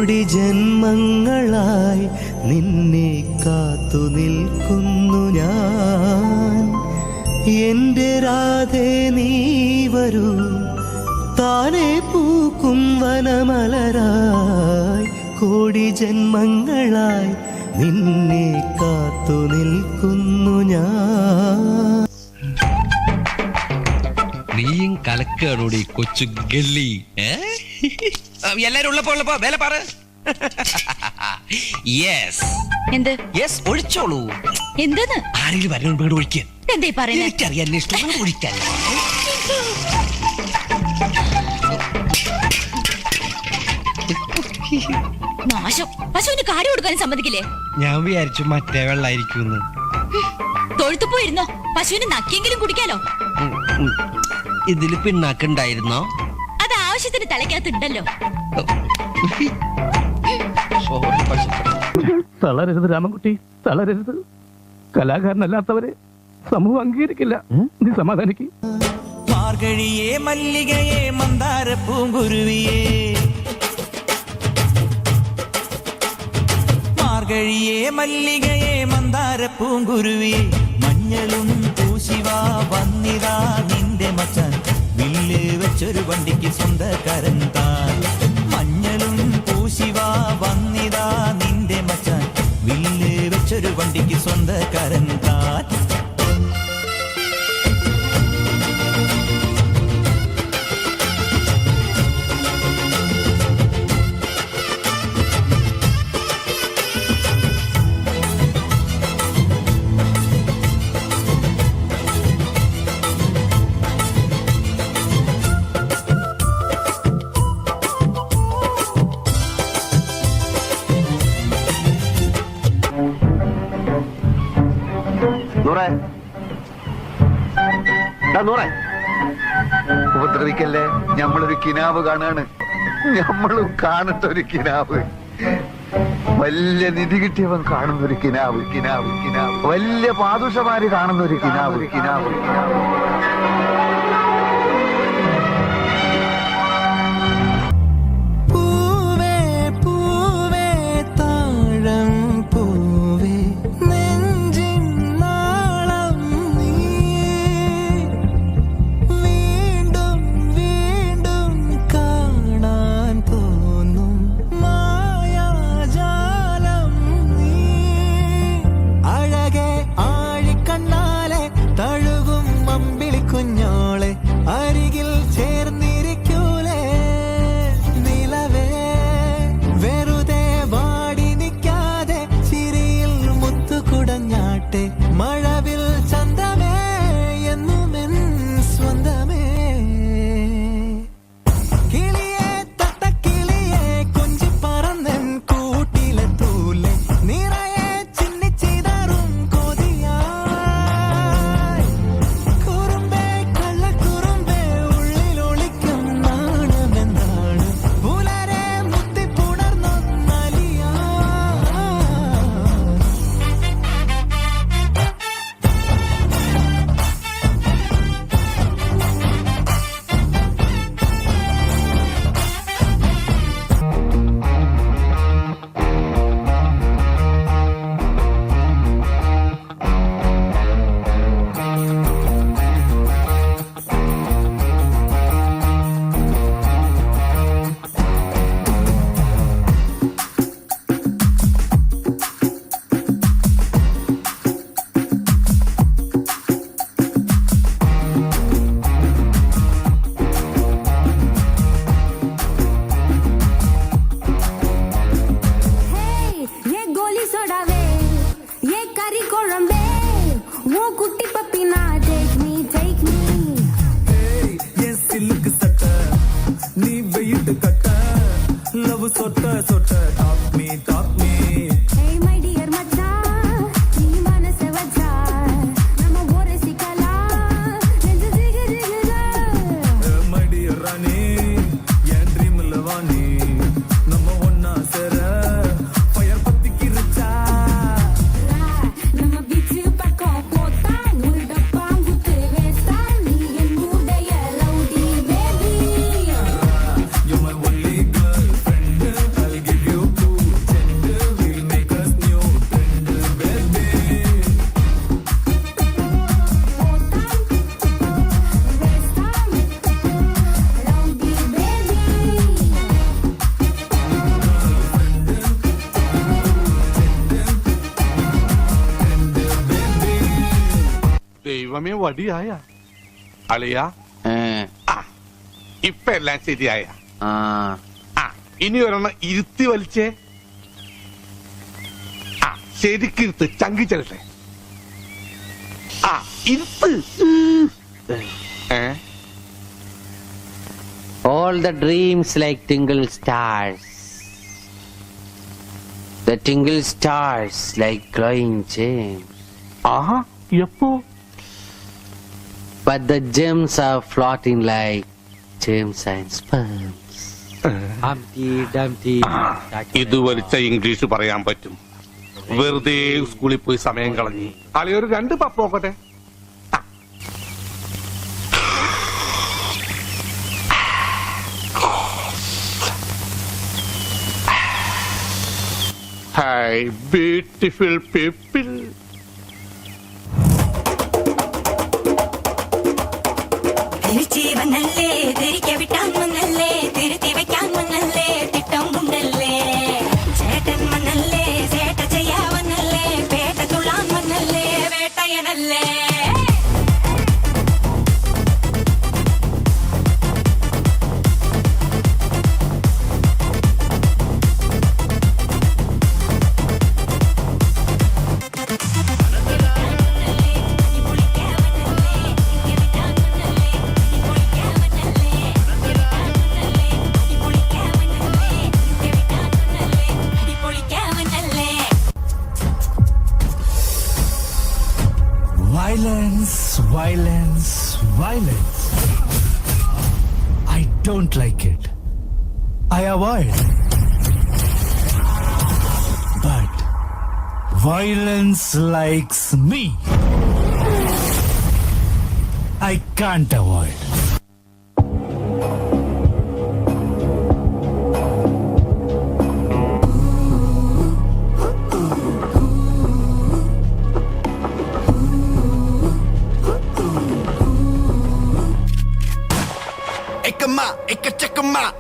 കോടി ജന്മങ്ങളായി നിന്നെ കാത്തു നിൽക്കുന്നു ഞാൻ. എന്റെ രാധേ നീ വരൂ, താനെ പൂക്കും വനമലരായി. കോടി ജന്മങ്ങളായി നിന്നെ കാത്തു നിൽക്കുന്നു ഞാൻ. നീയും കലക്കാണോടി കൊച്ചു ഗല്ലി. എല്ലാരും ഉള്ളപ്പോ വേല പറ. യെസ് എന്ത് യെസ് ഒഴിച്ചോളൂ. എന്തെന്ന് ആരെങ്കിലും വരണം വീട് ഒഴിക്കാൻ. എന്തേ പറയുന്നത്? എനിക്കറിയാൻ ഇഷ്ടം ഒഴിക്കാൻ. നാശം. പശുവിന് കാടി കൊടുക്കാനും സമ്മതിക്കില്ലേ? ഞാൻ വിചാരിച്ചു മറ്റേ വെള്ളായിരിക്കും. തൊഴുത്തു പോയിരുന്നോ? പശുവിന് നക്കിയെങ്കിലും കുടിക്കാലോ. ഇതില് പിണ്ണാക്കുണ്ടായിരുന്നോ? അത് ആവശ്യത്തിന് തലയ്ക്കകത്തുണ്ടല്ലോ. തളരരുത് രാമൻകുട്ടി, തളരരുത്. കലാകാരനല്ലാത്തവരെ സമൂഹം അംഗീകരിക്കില്ല. നീ സമാധാനിക്ക്. മാർഗഴിയേ മല്ലികയെ മന്ദാര പൂങ്കുരുവിയേ, മാർഗഴിയേ മല്ലികയെ മന്ദാര പൂങ്കുരുവിയേ. മഞ്ഞളും പൂശിവാ വന്നിതാ നിന്റെ മച്ചാൻ, വില്ല് വെച്ചൊരു വണ്ടിക്ക് സ്വന്തക്കാരൻ താൻ. മഞ്ഞളും പൂശിവാ വന്നിതാ നിന്റെ മച്ചാൻ, വില്ല് വെച്ചൊരു വണ്ടിക്ക് സ്വന്തക്കാരൻ താൻ. ഉപദ്രവിക്കല്ലേ, ഞമ്മളൊരു കിനാവ് കാണാണ്. ഞമ്മളും കാണത്തൊരു കിനാവ്. വലിയ നിധി കിട്ടിയവൻ കാണുന്നൊരു കിനാവ്, കിനാവ്, കിനാവ്. വലിയ പാദുഷമാര് കാണുന്നൊരു കിനാവ്, കിനാവ്, കിനാവ്. പുറമേ വടിയായ അളിയ ഇപ്പൊ എല്ലാം ശരിയായ ഇനി ഒരെണ്ണം ഇരുത്തി വലിച്ചേ. ശരിക്കിരുത്ത് ചങ്കി ചെല്ലട്ടെ. ഇരുത്ത്. All the dreams like tingle stars. The tingle stars like glowing gems. എപ്പോ? But the gems are floating like gems and sperms. Humpty Dumpty. ഇത് വലിച്ച ഇംഗ്ലീഷ് പറയാൻ പറ്റും. വെറുതെ സ്കൂളിൽ പോയി സമയം കളഞ്ഞു. അളിയൊരു 2 പപ്പ് നോക്കട്ടെ. Hi beautiful people. തിരിച്ചീവനല്ലേ തിരികെ വിട്ടാൻ വന്നല്ലേ തിരുത്തി വെക്കാൻ വന്നല്ലേ തിട്ടം കൊണ്ടല്ലേ ചേട്ടൻ വന്നല്ലേ ചേട്ട ചെയ്യാവന്നല്ലേ പേട്ട തുള്ളാൻ വന്നല്ലേ വേട്ടയനല്ലേ Violence, violence, violence. I don't like it. I avoid. But violence likes me. I can't avoid.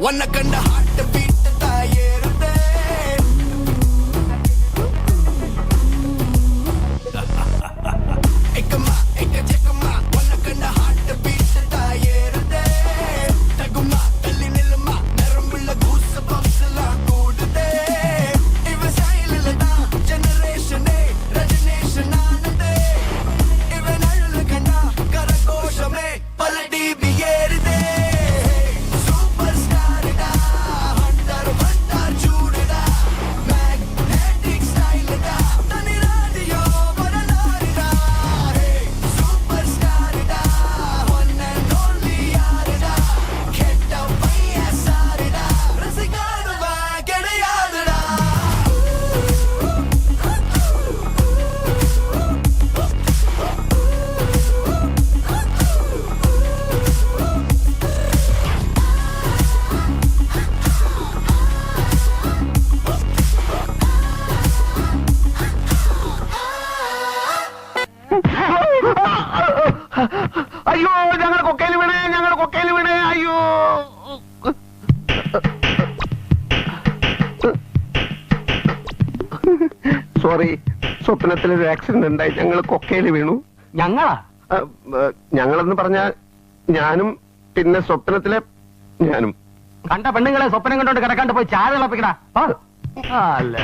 Wanna kanda heart beat tayerde ekama ekachekama wanna kanda heart beat tayerde taguma talli nilma narambulla goosebumps la koodde iva style la generation regeneration aanade iva nallu kanda karakoshame paladi biyerde അയ്യോ ഞങ്ങൾ കൊക്കയിൽ വീണേ അയ്യോ. Sorry, സ്വപ്നത്തിലൊരു accident ഉണ്ടായി, ഞങ്ങൾ കൊക്കയിൽ വീണു. ഞങ്ങളാ? ഞങ്ങളെന്ന് പറഞ്ഞ ഞാനും പിന്നെ സ്വപ്നത്തിലെ ഞാനും. കണ്ട പെണ്ണുങ്ങളെ സ്വപ്നം കണ്ടോണ്ട് കിടക്കാണ്ട് പോയി ചായ തിളപ്പിക്കടാ. അല്ല